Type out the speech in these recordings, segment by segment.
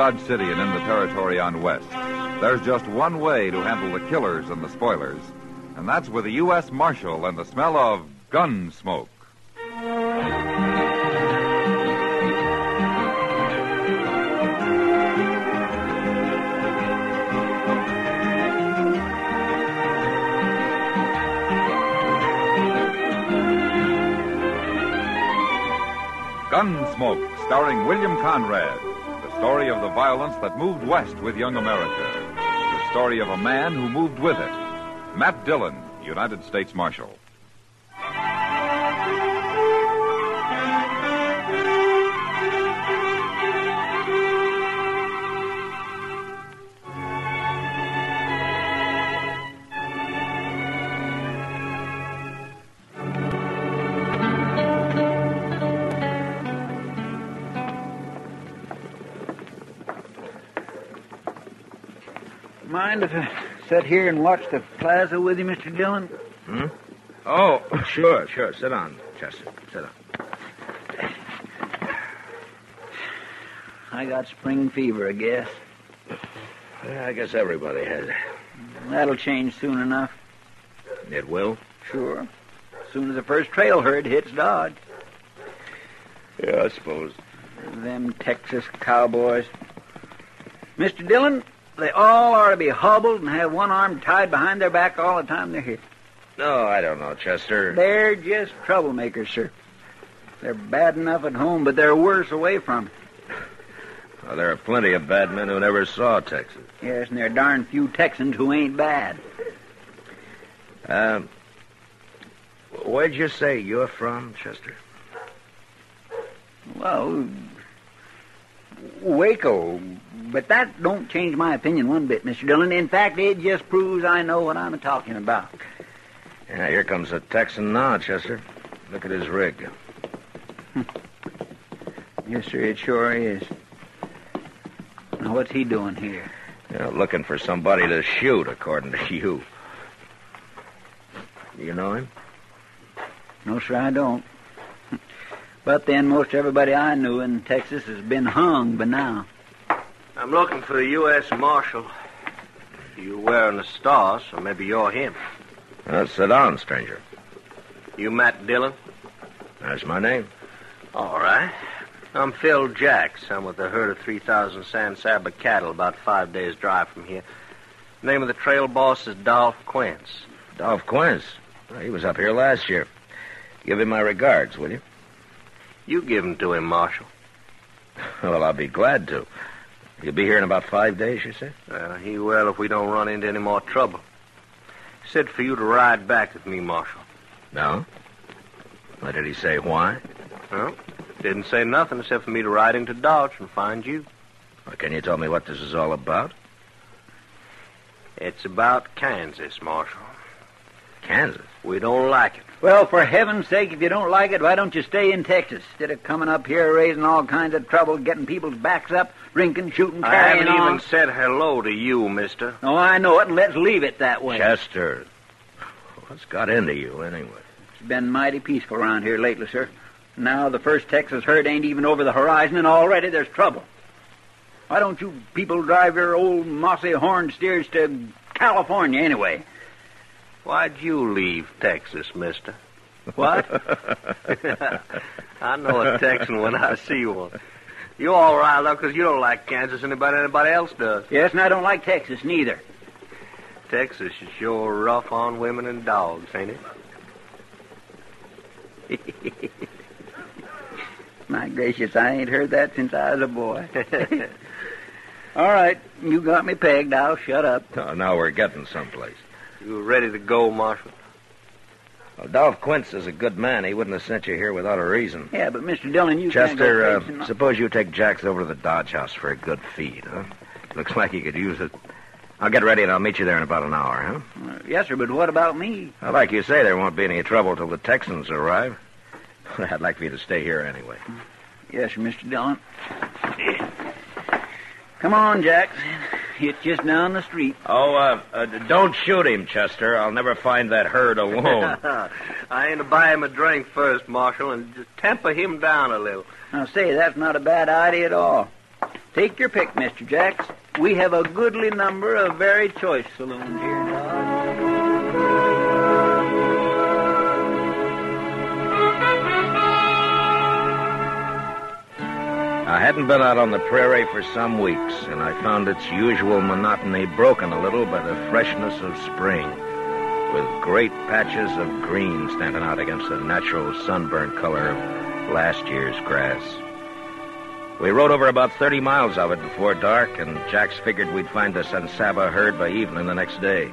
Dodge City and in the territory on west, there's just one way to handle the killers and the spoilers, and that's with a U.S. Marshal and the smell of Gunsmoke. Gunsmoke, starring William Conrad. The story of the violence that moved west with young America. The story of a man who moved with it. Matt Dillon, United States Marshal. Mind if I sit here and watch the plaza with you, Mr. Dillon? Hmm? Oh, sure. Sit down, Chester. Sit down. I got spring fever, I guess. Yeah, I guess everybody has it. That'll change soon enough. It will? Sure. As soon as the first trail herd hits Dodge. Yeah, I suppose. Them Texas cowboys. Mr. Dillon, they all ought to be hobbled and have one arm tied behind their back all the time they're here. No, I don't know, Chester. They're just troublemakers, sir. They're bad enough at home, but they're worse away from it. Well, there are plenty of bad men who never saw Texas. Yes, and there are darn few Texans who ain't bad. Where'd you say you're from, Chester? Well, Waco. But that don't change my opinion one bit, Mr. Dillon. In fact, it just proves I know what I'm talking about. Yeah, here comes a Texan now, Chester. Look at his rig. Yes, sir, it sure is. Now, what's he doing here? Yeah, looking for somebody to shoot, according to you. You know him? No, sir, I don't. But then most everybody I knew in Texas has been hung by now. I'm looking for the U.S. Marshal. You're wearing a star, so maybe you're him. Sit down, stranger. You Matt Dillon? That's my name. All right. I'm Phil Jacks. I'm with a herd of 3,000 San Saba cattle about 5 days' drive from here. The name of the trail boss is Dolph Quince. Dolph Quince? Well, he was up here last year. Give him my regards, will you? You give them to him, Marshal. Well, I'll be glad to. He'll be here in about 5 days, you say? He will if we don't run into any more trouble. He said for you to ride back with me, Marshal. No? What did he say? Why? Well, didn't say nothing except for me to ride into Dodge and find you. Well, can you tell me what this is all about? It's about Kansas, Marshal. Kansas? We don't like it. Well, for heaven's sake, if you don't like it, why don't you stay in Texas? Instead of coming up here raising all kinds of trouble, getting people's backs up, drinking, shooting, carrying on. I haven't even said hello to you, mister. Oh, I know it, and let's leave it that way. Chester, what's got into you, anyway? It's been mighty peaceful around here lately, sir. Now the first Texas herd ain't even over the horizon, and already there's trouble. Why don't you people drive your old mossy horn steers to California, anyway? Why'd you leave Texas, mister? What? I know a Texan when I see one. You're all riled up because you don't like Kansas anybody else does. Yes, and I don't like Texas, neither. Texas is sure rough on women and dogs, ain't it? My gracious, I ain't heard that since I was a boy. All right, you got me pegged. I'll shut up. Oh, now we're getting someplace. You ready to go, Marshal? Well, Dolph Quince is a good man. He wouldn't have sent you here without a reason. Yeah, but Mr. Dillon, you Chester, can't go suppose you take Jacks over to the Dodge House for a good feed, huh? Looks like he could use it. I'll get ready and I'll meet you there in about an hour, huh? Yes, sir, but what about me? Well, like you say, there won't be any trouble till the Texans arrive. I'd like for you to stay here anyway. Yes, sir, Mr. Dillon. Come on, Jack. It's just down the street. Oh, don't shoot him, Chester. I'll never find that herd alone. I ain't to buy him a drink first, Marshal, and just temper him down a little. Now, say, that's not a bad idea at all. Take your pick, Mr. Jacks. We have a goodly number of very choice saloons here in Dodge. I hadn't been out on the prairie for some weeks, and I found its usual monotony broken a little by the freshness of spring, with great patches of green standing out against the natural sunburnt color of last year's grass. We rode over about 30 miles of it before dark, and Jax figured we'd find the San Saba herd by evening the next day.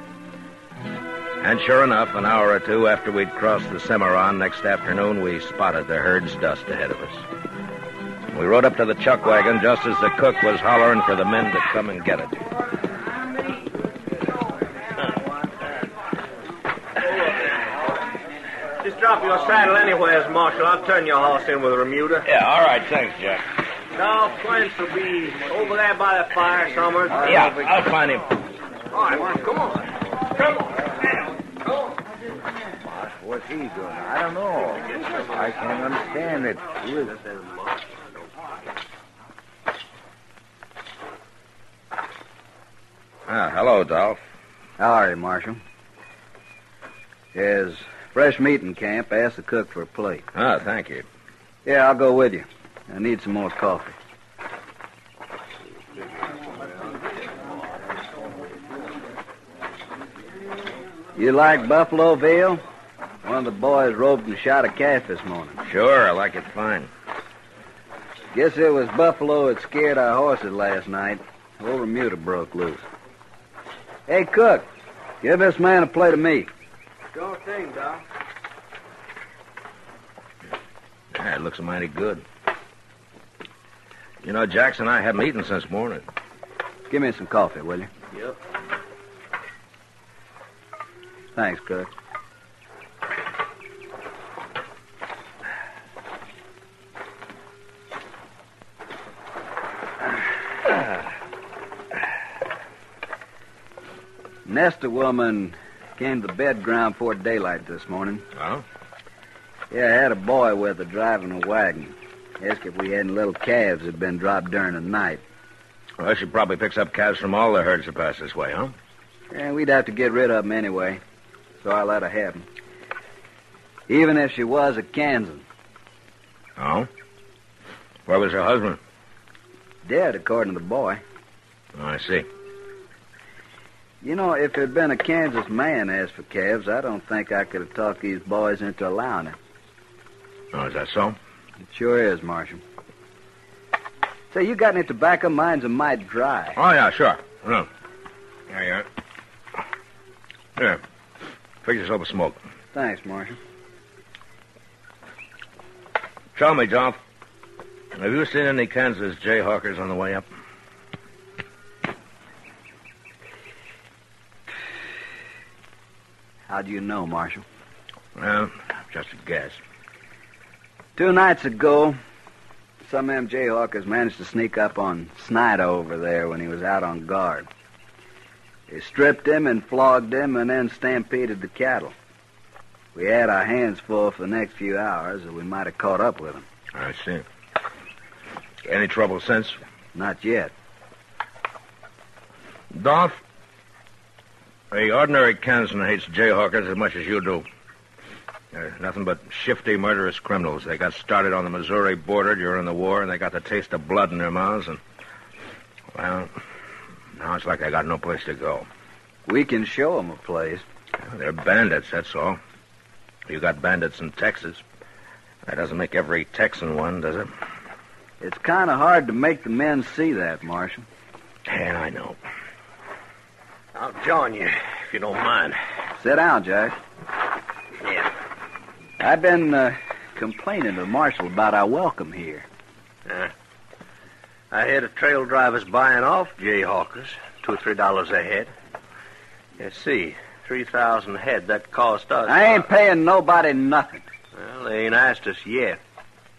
And sure enough, an hour or two after we'd crossed the Cimarron next afternoon, we spotted the herd's dust ahead of us. We rode up to the chuck wagon just as the cook was hollering for the men to come and get it. Just drop your saddle anywheres, Marshal. I'll turn your horse in with a remuda. Yeah, all right, thanks, Jack. Dolph Quince will be over there by the fire somewhere. Yeah, I'll find him. All right, come on. Come on. What's he doing? I don't know. I can't understand it. Who is it? Hello, Dolph. How are you, Marshal? There's fresh meat in camp. Ask the cook for a plate. Thank you. Yeah, I'll go with you. I need some more coffee. You like buffalo veal? One of the boys roped and shot a calf this morning. Sure, I like it fine. Guess it was buffalo that scared our horses last night. Old remuda broke loose. Hey, cook, give this man a plate of meat. Sure thing, Doc. Yeah, it looks mighty good. You know, Jackson and I haven't eaten since morning. Give me some coffee, will you? Yep. Thanks, cook. Nesta woman came to the bed ground before daylight this morning. Oh? Yeah, I had a boy with her driving a wagon. Asked if we had any little calves that had been dropped during the night. Well, she probably picks up calves from all the herds that pass this way, huh? Yeah, we'd have to get rid of them anyway, so I let her have them. Even if she was a Kansan. Oh? Where was her husband? Dead, according to the boy. Oh, I see. You know, if there'd been a Kansas man asked for calves, I don't think I could have talked these boys into allowing it. Oh, is that so? It sure is, Marshal. Say, you got any tobacco? Mine's a mite dry. Oh, yeah, sure. No. There you are. Here. Fix yourself a smoke. Thanks, Marshal. Tell me, Dolph, have you seen any Kansas Jayhawkers on the way up? How do you know, Marshal? Well, just a guess. 2 nights ago, some of them Jayhawkers managed to sneak up on Snyder over there when he was out on guard. They stripped him and flogged him and then stampeded the cattle. We had our hands full for the next few hours, or we might have caught up with them. I see. Any trouble since? Not yet. Dolph, the ordinary Kansan hates Jayhawkers as much as you do. They're nothing but shifty, murderous criminals. They got started on the Missouri border during the war, and they got the taste of blood in their mouths, and, well, now it's like they got no place to go. We can show them a place. Well, they're bandits, that's all. You got bandits in Texas. That doesn't make every Texan one, does it? It's kind of hard to make the men see that, Marshal. Yeah, I know. I'll join you, if you don't mind. Sit down, Jack. Yeah. I've been complaining to the Marshal about our welcome here. I hear the trail drivers buying off Jayhawkers, $2 or $3 a head. Let's see, 3,000 head, that cost us. I ain't paying nobody nothing. Well, they ain't asked us yet,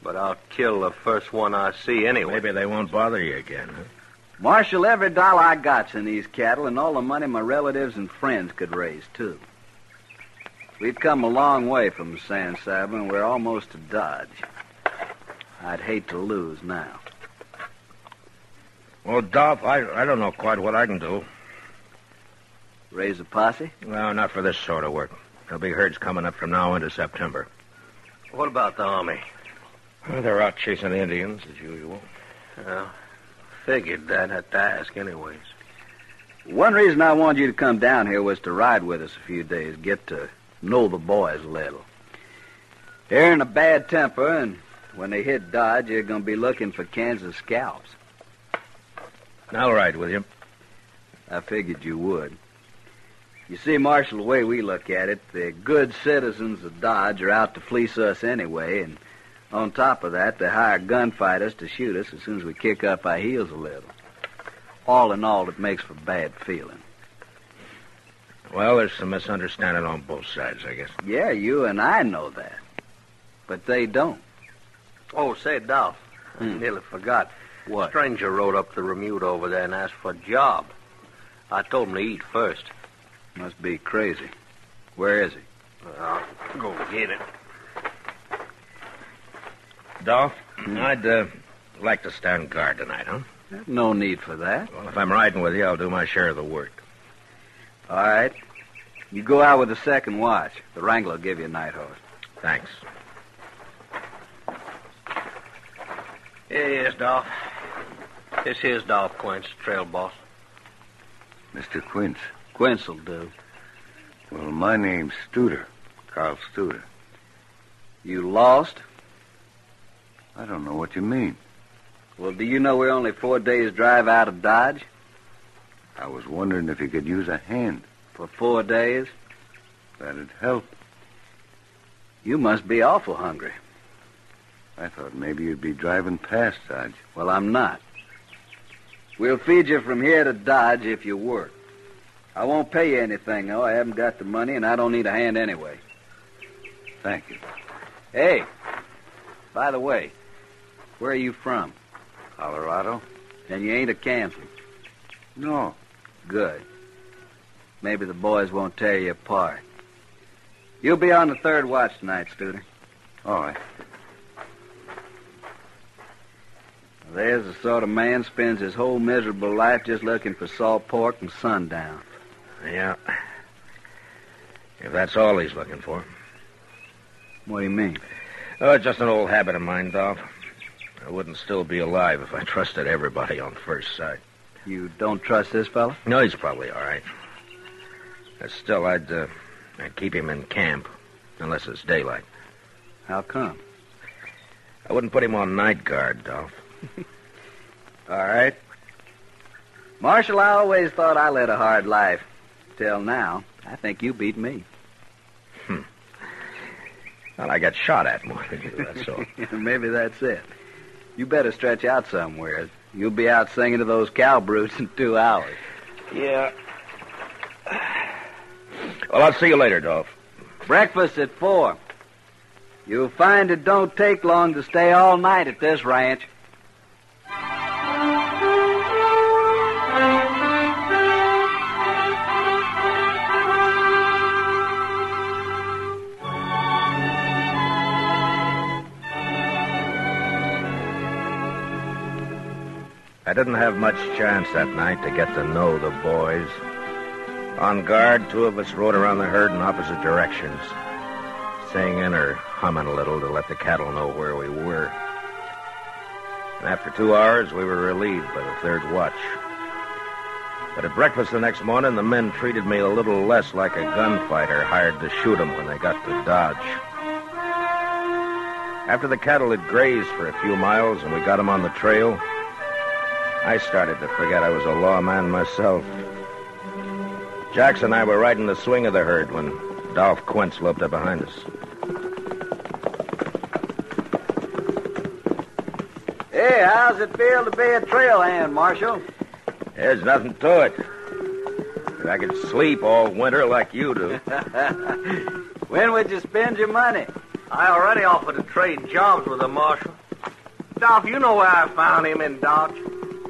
but I'll kill the first one I see anyway. Maybe they won't bother you again, huh? Marshal, every dollar I got's in these cattle and all the money my relatives and friends could raise, too. We've come a long way from San Saba, and we're almost to Dodge. I'd hate to lose now. Well, Dolph, I don't know quite what I can do. Raise a posse? No, not for this sort of work. There'll be herds coming up from now into September. What about the Army? Well, they're out chasing the Indians, as usual. Well, figured that had to ask anyways. One reason I wanted you to come down here was to ride with us a few days, get to know the boys a little. They're in a bad temper, and when they hit Dodge, you're going to be looking for Kansas scalps. I'll ride with you. I figured you would. You see, Marshal, the way we look at it, the good citizens of Dodge are out to fleece us anyway, and on top of that, they hire gunfighters to shoot us as soon as we kick up our heels a little. All in all, it makes for bad feeling. Well, there's some misunderstanding on both sides, I guess. Yeah, you and I know that. But they don't. Oh, say, Dolph, I nearly forgot. What? A stranger rode up the Remuda over there and asked for a job. I told him to eat first. Must be crazy. Where is he? I'll go get it. Dolph, I'd like to stand guard tonight, huh? No need for that. Well, if I'm riding with you, I'll do my share of the work. All right. You go out with the second watch. The Wrangler will give you a night horse. Thanks. Here he is, Dolph. This here's Dolph Quince, trail boss. Mr. Quince. Quince will do. Well, my name's Studer. Carl Studer. You lost? I don't know what you mean. Well, do you know we're only 4 days' drive out of Dodge? I was wondering if you could use a hand. For 4 days? That'd help. You must be awful hungry. I thought maybe you'd be driving past Dodge. Well, I'm not. We'll feed you from here to Dodge if you work. I won't pay you anything, though. I haven't got the money, and I don't need a hand anyway. Thank you. Hey, by the way, where are you from? Colorado? And you ain't a Kansan? No. Good. Maybe the boys won't tear you apart. You'll be on the third watch tonight, Studer. All right. There's the sort of man spends his whole miserable life just looking for salt pork and sundown. Yeah. If that's all he's looking for. What do you mean? Oh, it's just an old habit of mine, Dolph. I wouldn't still be alive if I trusted everybody on first sight. You don't trust this fella? No, he's probably all right. But still, I'd keep him in camp, unless it's daylight. How come? I wouldn't put him on night guard, Dolph. All right. Marshal, I always thought I led a hard life. Till now, I think you beat me. Well, I got shot at more than you, that's all. Maybe that's it. You better stretch out somewhere. You'll be out singing to those cow brutes in 2 hours. Yeah. Well, I'll see you later, Dolph. Breakfast at 4. You'll find it don't take long to stay all night at this ranch. I didn't have much chance that night to get to know the boys. On guard, 2 of us rode around the herd in opposite directions, singing or humming a little to let the cattle know where we were. And after 2 hours, we were relieved by the third watch. But at breakfast the next morning, the men treated me a little less like a gunfighter hired to shoot them when they got to Dodge. After the cattle had grazed for a few miles and we got them on the trail, I started to forget I was a lawman myself. Jax and I were riding the swing of the herd when Dolph Quince loped up behind us. Hey, how's it feel to be a trail hand, Marshal? There's nothing to it. If I could sleep all winter like you do. When would you spend your money? I already offered to trade jobs with the marshal. Dolph, you know where I found him in Dodge.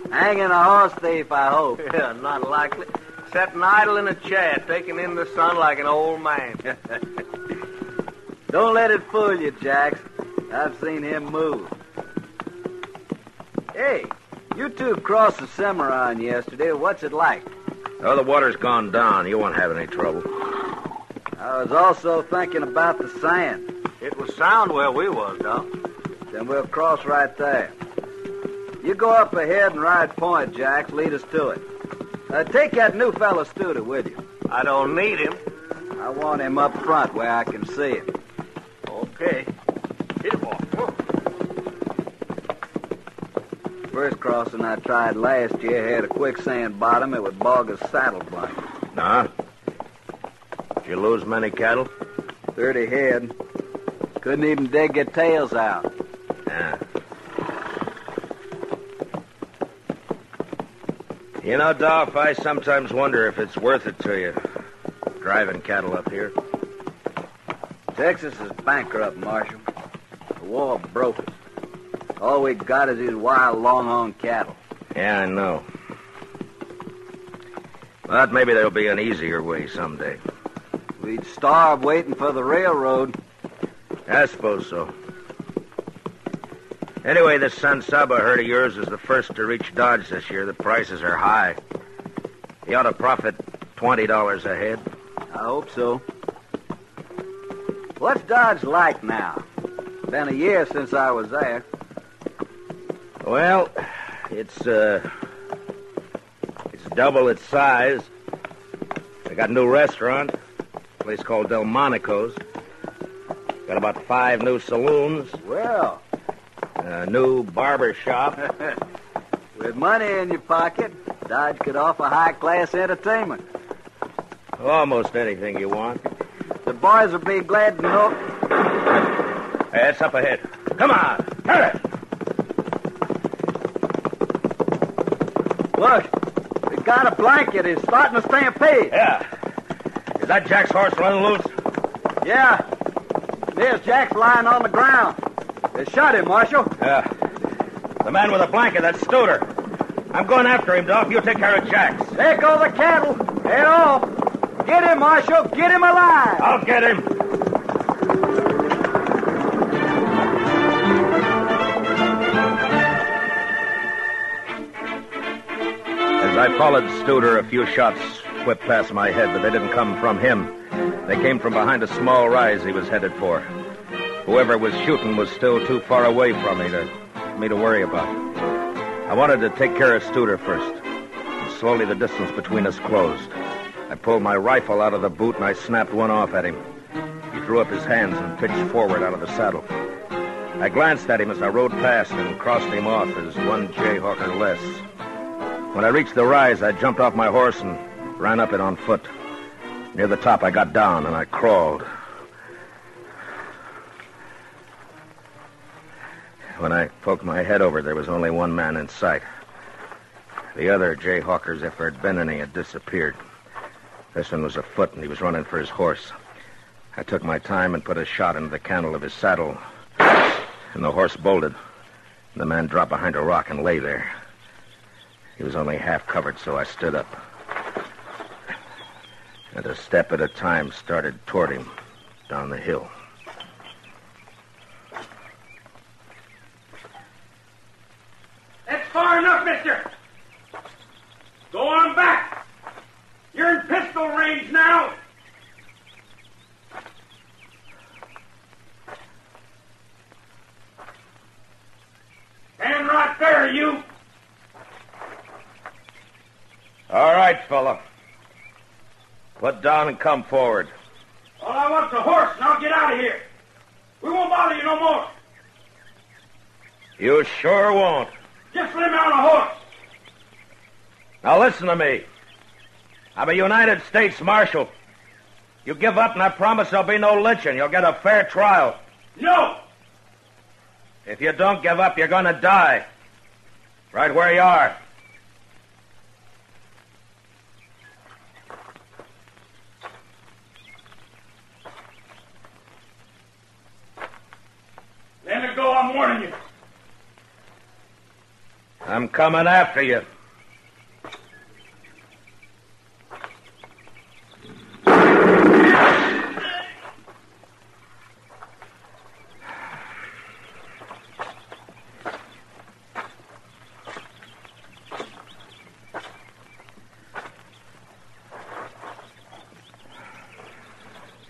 Hanging a horse thief, I hope. Yeah, not likely. Sitting idle in a chair, taking in the sun like an old man. Don't let it fool you, Jax. I've seen him move. Hey, You two crossed the Cimarron yesterday. What's it like? Oh, the water's gone down. You won't have any trouble. I was also thinking about the sand. It was sound where we was, Doc. Then we'll cross right there. You go up ahead and ride point, Jacks. Lead us to it. Take that new fellow Studer with you. I don't need him. I want him up front where I can see him. Okay. Hit him off. First crossing I tried last year had a quicksand bottom. It would bog a saddle blanket. Nah. Did you lose many cattle? 30 head. Couldn't even dig their tails out. Yeah. You know, Dolph, I sometimes wonder if it's worth it to you, driving cattle up here. Texas is bankrupt, Marshal. The war broke us. All we got is these wild longhorn cattle. Yeah, I know. But maybe there'll be an easier way someday. We'd starve waiting for the railroad. I suppose so. Anyway, this San Saba herd of yours is the first to reach Dodge this year. The prices are high. You ought to profit $20 a head. I hope so. What's Dodge like now? Been a year since I was there. Well, it's double its size. They got a new restaurant, a place called Delmonico's. Got about 5 new saloons. Well, A new barber shop. with money in your pocket, Dodge could offer high-class entertainment. Almost anything you want. The boys will be glad to know. Hey, it's up ahead. Come on, hurry! Look, we got a blanket. It's starting to stampede. Yeah. Is that Jack's horse running loose? Yeah. There's Jack's lying on the ground. They shot him, Marshal. Yeah. The man with the blanket, that's Studer. I'm going after him, Doc. You take care of Jack's. There go the cattle. Head off. Get him, Marshal. Get him alive. I'll get him. As I followed Studer, a few shots whipped past my head, but they didn't come from him. They came from behind a small rise he was headed for. Whoever was shooting was still too far away from me to worry about. I wanted to take care of Studer first. And slowly the distance between us closed. I pulled my rifle out of the boot and I snapped one off at him. He threw up his hands and pitched forward out of the saddle. I glanced at him as I rode past and crossed him off as one Jayhawker less. When I reached the rise, I jumped off my horse and ran up it on foot. Near the top, I got down and I crawled. When I poked my head over, there was only one man in sight. The other Jayhawkers, if there had been any, had disappeared. This one was afoot, and he was running for his horse. I took my time and put a shot into the cantle of his saddle, and the horse bolted. The man dropped behind a rock and lay there. He was only half covered, so I stood up. And a step at a time started toward him down the hill. That's far enough, mister. Go on back. You're in pistol range now. Stand right there, you. All right, fella. Put down and come forward. All I want's a horse, and I'll get out of here. We won't bother you no more. You sure won't. Just let me on a horse. Now listen to me. I'm a United States Marshal. You give up and I promise there'll be no lynching. You'll get a fair trial. No. If you don't give up, you're gonna die. Right where you are. Let it go, I'm warning you. I'm coming after you.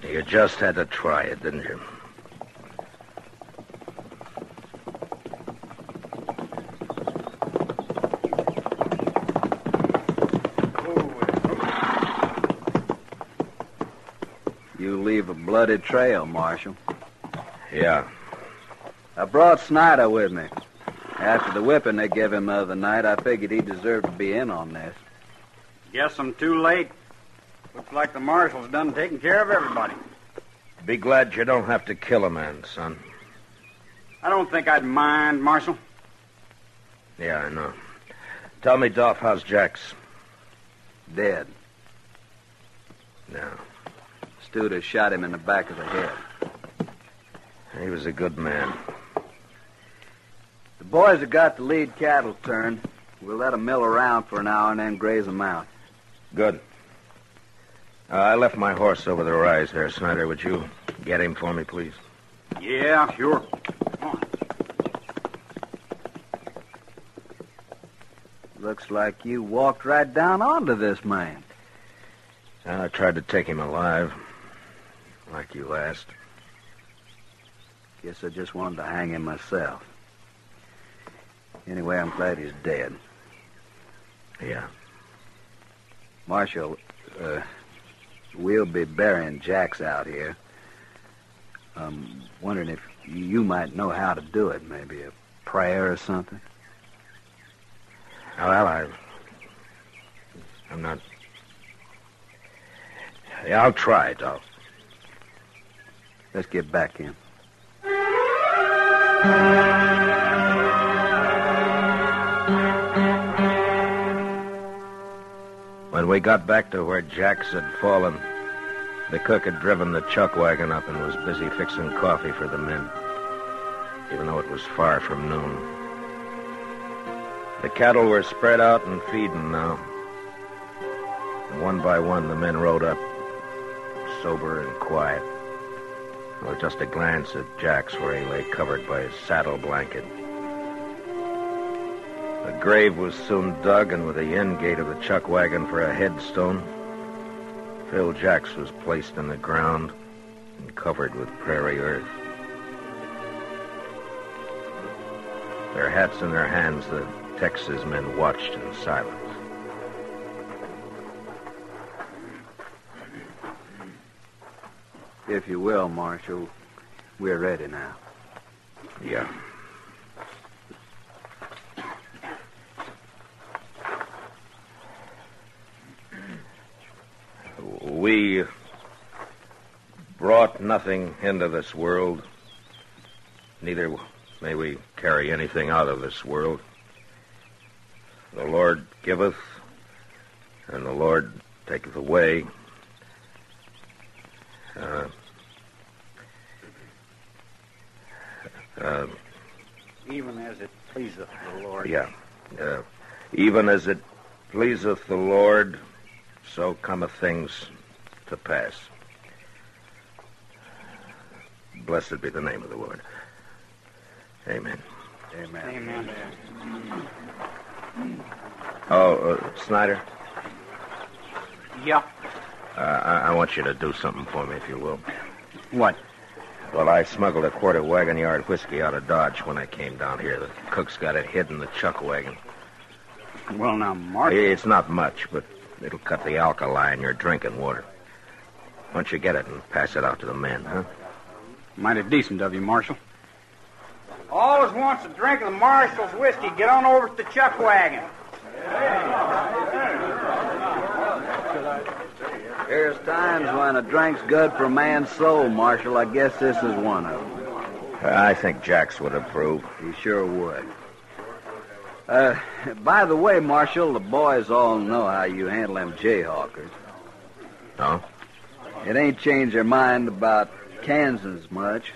You just had to try it, didn't you? You leave a bloody trail, Marshal. Yeah. I brought Snyder with me. After the whipping they gave him the other night, I figured he deserved to be in on this. Guess I'm too late. Looks like the marshal's done taking care of everybody. Be glad you don't have to kill a man, son. I don't think I'd mind, Marshal. Yeah, I know. Tell me, Dolph, how's Jax? Dead. No. Studer shot him in the back of the head. He was a good man. The boys have got the lead cattle turned. We'll let them mill around for an hour and then graze them out. Good. I left my horse over the rise there, Snyder. Would you get him for me, please? Yeah, sure. Come on. Looks like you walked right down onto this man. I tried to take him alive, like you asked. Guess I just wanted to hang him myself. Anyway, I'm glad he's dead. Yeah. Marshal, we'll be burying Jax out here. I'm wondering if you might know how to do it. Maybe a prayer or something. Well, I'm not... Yeah, I'll try, Dolph. Let's get back in. When we got back to where Jax had fallen, the cook had driven the chuck wagon up and was busy fixing coffee for the men, even though it was far from noon. The cattle were spread out and feeding now. And one by one, the men rode up, sober and quiet, with just a glance at Jax where he lay covered by his saddle blanket. The grave was soon dug, and with the end gate of the chuck wagon for a headstone, Phil Jax was placed in the ground and covered with prairie earth. Their hats in their hands, the Texas men watched in silence. If you will, Marshal, we're ready now. Yeah. We brought nothing into this world, neither may we carry anything out of this world. The Lord giveth, and the Lord taketh away. Even as it pleaseth the Lord. Yeah. Even as it pleaseth the Lord, so cometh things to pass. Blessed be the name of the Lord. Amen. Amen. Amen. Oh, Snyder, Yeah. I want you to do something for me, if you will. What? Well, I smuggled a quart of wagon yard whiskey out of Dodge when I came down here. The cook's got it hid in the chuck wagon. Well, now, Marshal. It's not much, but it'll cut the alkali in your drinking water. Why don't you get it and pass it out to the men, huh? Mighty decent of you, Marshal. Always wants a drink of the Marshal's whiskey. Get on over to the chuck wagon. There's times when a drink's good for a man's soul, Marshal. I guess this is one of them. I think Jax would approve. He sure would. By the way, Marshal, the boys all know how you handle them Jayhawkers. No? It ain't changed their mind about Kansans much,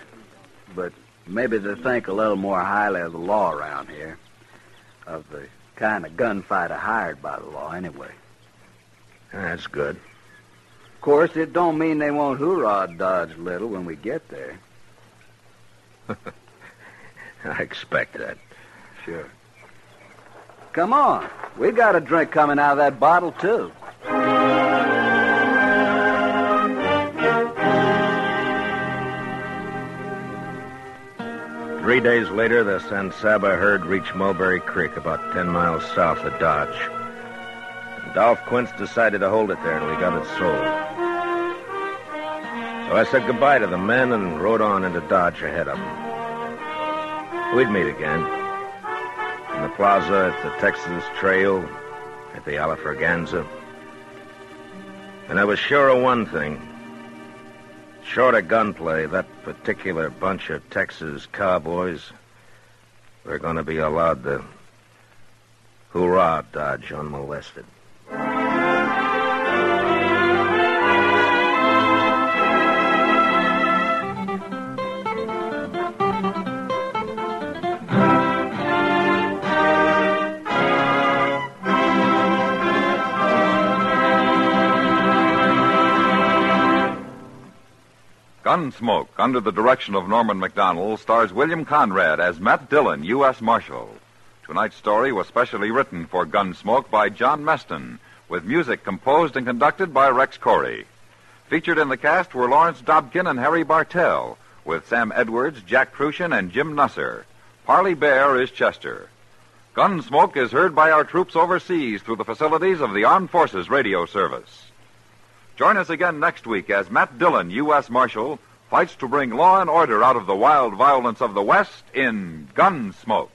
but maybe they think a little more highly of the law around here, of the kind of gunfighter hired by the law anyway. That's good. Of course, it don't mean they won't hoorah Dodge little when we get there. I expect that. Sure. Come on. We got a drink coming out of that bottle, too. 3 days later, the San Saba herd reached Mulberry Creek, about 10 miles south of Dodge. Dolph Quince decided to hold it there, and we got it sold. So I said goodbye to the men and rode on into Dodge ahead of them. We'd meet again. In the plaza, at the Texas Trail, at the Alafraganza. And I was sure of one thing. Short of gunplay, that particular bunch of Texas cowboys were going to be allowed to hoorah Dodge unmolested. Gunsmoke, under the direction of Norman MacDonald, stars William Conrad as Matt Dillon, U.S. Marshal. Tonight's story was specially written for Gunsmoke by John Meston, with music composed and conducted by Rex Corey. Featured in the cast were Lawrence Dobkin and Harry Bartell, with Sam Edwards, Jack Crucian, and Jim Nusser. Parley Bear is Chester. Gunsmoke is heard by our troops overseas through the facilities of the Armed Forces Radio Service. Join us again next week as Matt Dillon, U.S. Marshal, fights to bring law and order out of the wild violence of the West in Gunsmoke.